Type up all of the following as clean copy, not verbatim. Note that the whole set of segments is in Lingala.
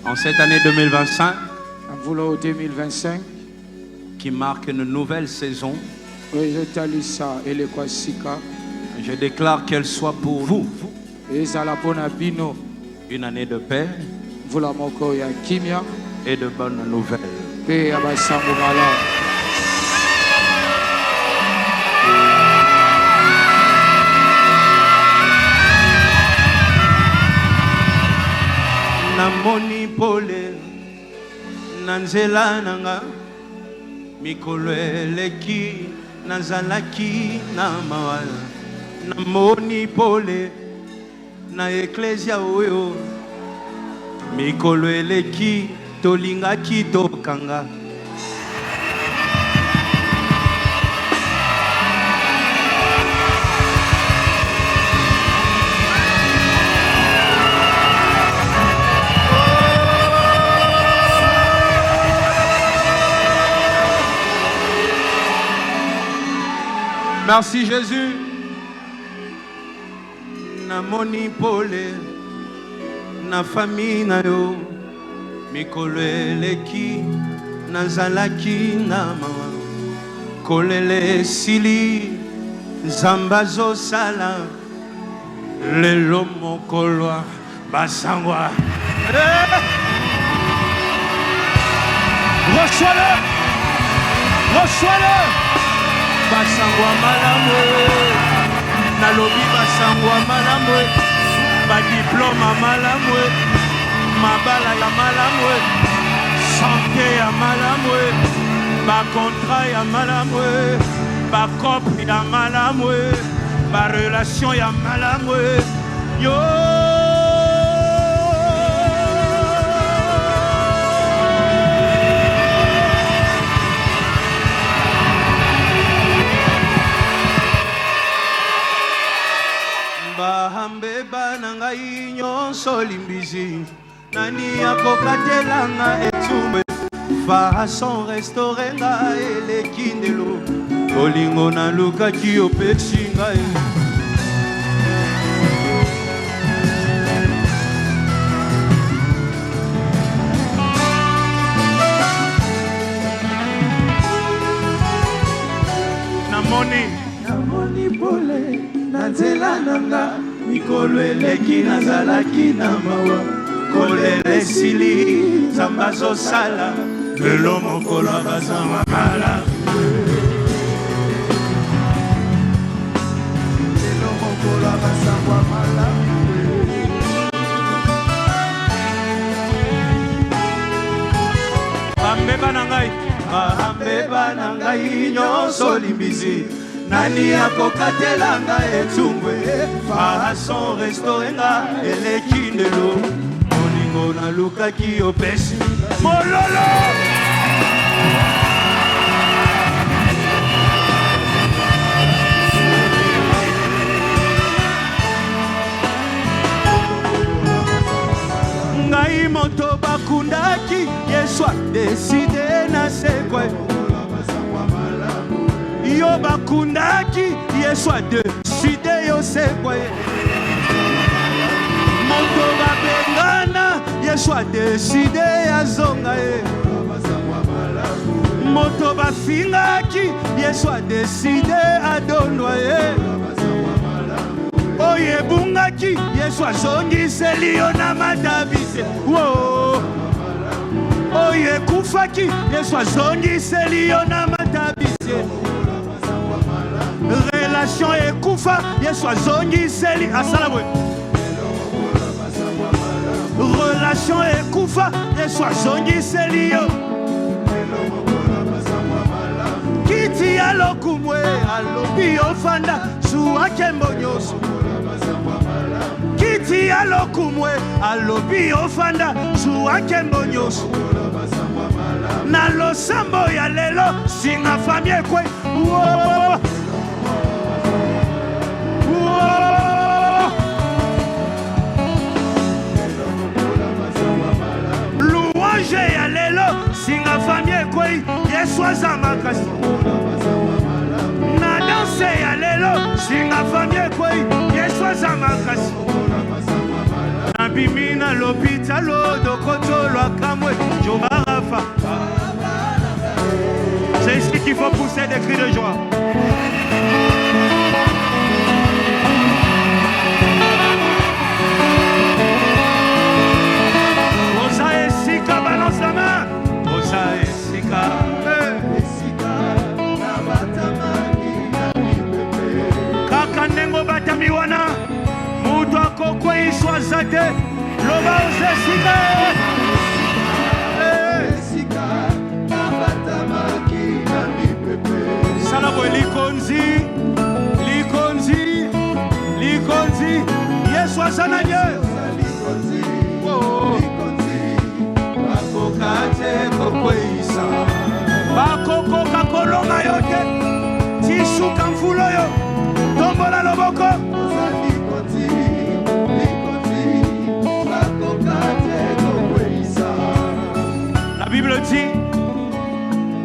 En cette année 2025, en voulant 2025, qui marque une nouvelle saison, je déclare qu'elle soit pour vous une année de paix et de bonnes nouvelles. Namoni pole nanzela nanga mikolo eleki nazalaki na mawala. Namoni pole na eklesia oyo mikolo eleki tolingaki tokanga. Merci Jésus. Na moni pole na famille na yo mikolo eleki nazalaki na mawa kolele sili zambazo sala lelo mokolo basangwa. Reçois-le. Basangwa malamwe, nalobi basangwa malamwe, ba diplôme malamwe, mabala ya malamwe, santé ya malamwe, ba contrat ya malamwe, ba couple ya malamwe, ba relation ya malamwe, yo. Bahambe banangai nyonso limbizi nani akokatelanga etumbe façon restaurer ngai elekindelo olingo na lukaki opesi ngai. Namoni pole nanzela nanga mikolo eleki nazalaki na mawa kolele sili zambazo sala lelo mokolo bazama mala lelo mokolo bazama mala. Bahambeba nangai nyonso limbizi nani akokatelanga etumbwe façon restaurenga elekindelo olingo na lukaki opesi mololo. Ngai moto bakundaki Yesu adeside na sekwe yo bakundaki Yesu adeside yo sekwe moto babengana Yesu adeside azonga ye moto bafingaki Yesu adeside adondwa ye oye bungaki Yesu azongiseli yo na matabise wo oye kufaki Yesu azongiseli yo na matabise relation ekufa Yesu azongiseli asalabwe relation ekufa Yesu azongiseli yo kiti alokumwe alobi ofanda suake mbonyoso kiti alokumwe alobi ofanda suake mbonyoso na losambo ya lelo singa famille kwe louange ya lelo singa famille kwe Yesu azamakasi na danse ya lelo singa famille kwe Yesu azamakasi nabimi na lopita Yalo Dokoto Loakamwe Jobarafa. C'est ici qu'il faut pousser des cris de joie. Osa Esika, balance la main. Osa Esika. Kaka Nengo Batamiwana. Mutu akokwe iswaza te. Loba Osa Esika. Salabo likonzi, likonzi, likonzi. Yesu asana nye. Bakoko kakolonga yote. Tishu kamfulo yo. Tombola loboko. La Bible dit,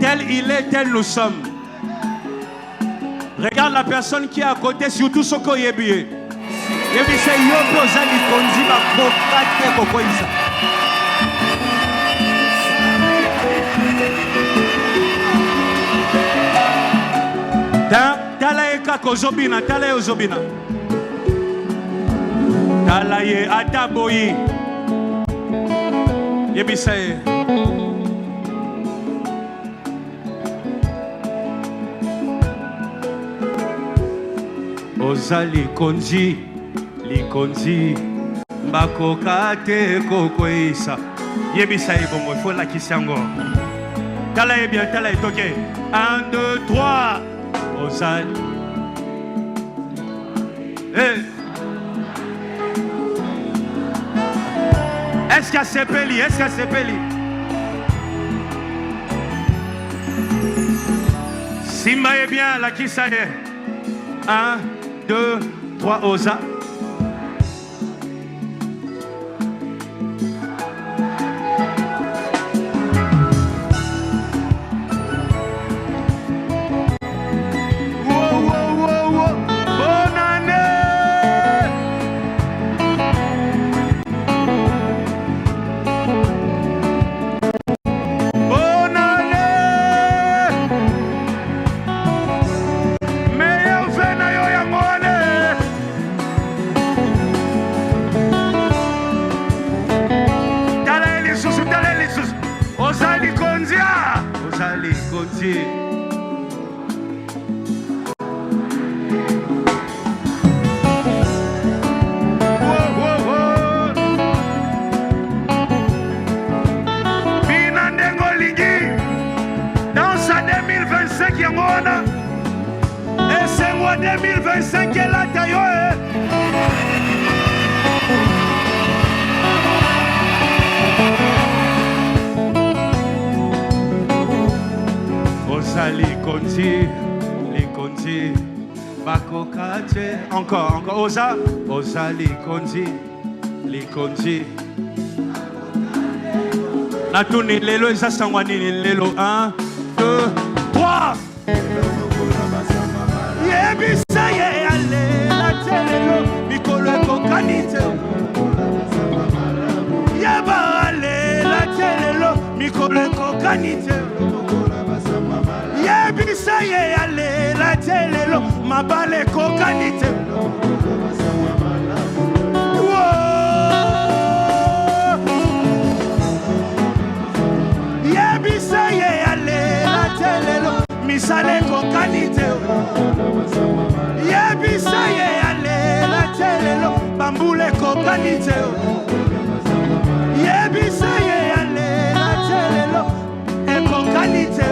tel il est, tel nous sommes. Regarde la personne qui est à côté, surtout ce qu'on y est bien. Et puis c'est Yopo Zali Konzi ma kokate kokoisa. Tala eka kozobina, tala ye ozobina. Tala ye ataboyi. Et puis c'est Oza likonzi, likonzi, bakoka te kokoisa. Yebisa ebongo, il faut la kisango. Tala ye bien, tala ye toke. 1, 2, 3. Oza. Est-ce qu'il y a Sepeli? Est-ce qu'il y a Sepeli? Simba est bien, la kisa est. 1, 2, 3, Osa. Bonne année. Bonne année. Meilleur venayo ya mone. Tala elisusu. Ozali konzia. Ozali konzia. Et c'est moi 2025 qui est là, taillot. Osa likonzi, likonzi, bakokate. Encore, Osa, Osa likonzi, likonzi. Natuni lelo eza sangwanini lelo 1, 2, 3. Yebisa ye ale la telelo mikolo kokanite. Yeba ale la telelo mikolo kokanite. Yebisa ye ale la telelo mabale kokanite. Yebisa ye ale la telelo misale kokanite. Yebisa ye ale la telelo bambule kokanite. Yebisa ye ale la telelo ekokanite.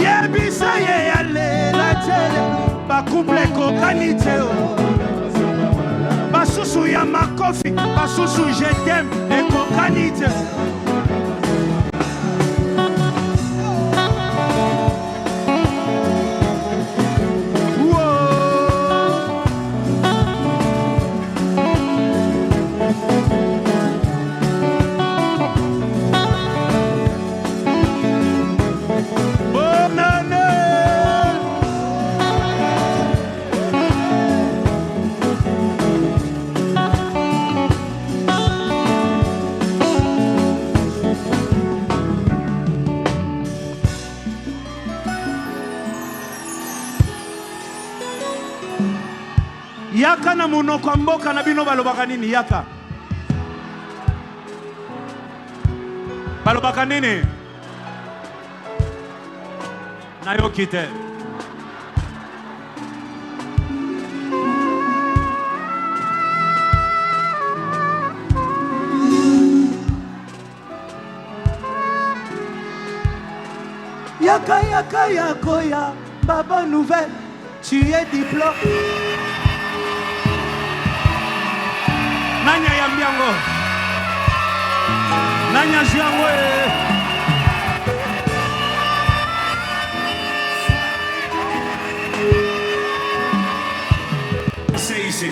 Yebisa ye ale la telelo bakuble kokanite. Basusu ya makofi, basusu je t'aime ekokanite. Yaka na monoko mboka na bino balobaka nini yaka? Balobaka nini? Nayoki te. Yaka yaka yakoya, baba nouvelle, tu es diplôme. Nanya yambiango, nanya jiango. C'est ici.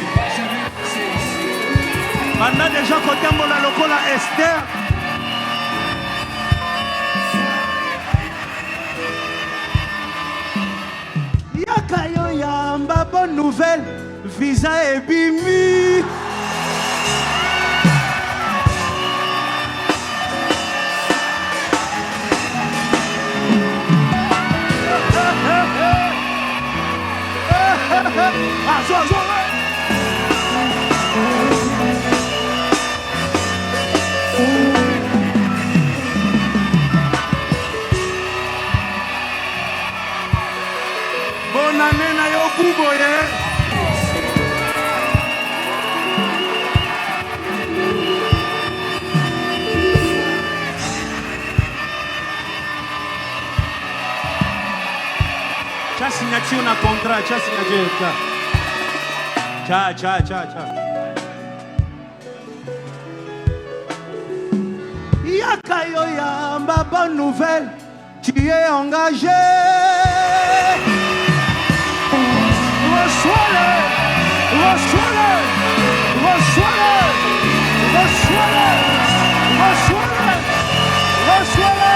Banda déjà côté mbola lokola Esther. Yakayo yamba bonne nouvelle, visa et bimi. Bonne année na yo kuboye. Cha signature na contrat, cha signature cha. Cha. Yakayo yamba bonne nouvelle, tu es engagé. Reçois-le, reçois-le, reçois-le, reçois-le, reçois-le, reçois-le.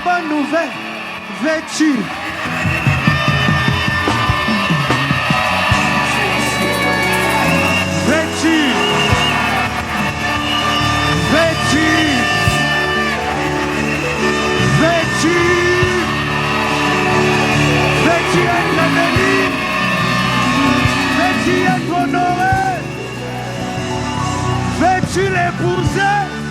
Bonne nouvelle, vêtu. Vêtu. Vêtu. Vêtu. Vêtu être béni. Vêtu être honoré. Vêtu l'épouser.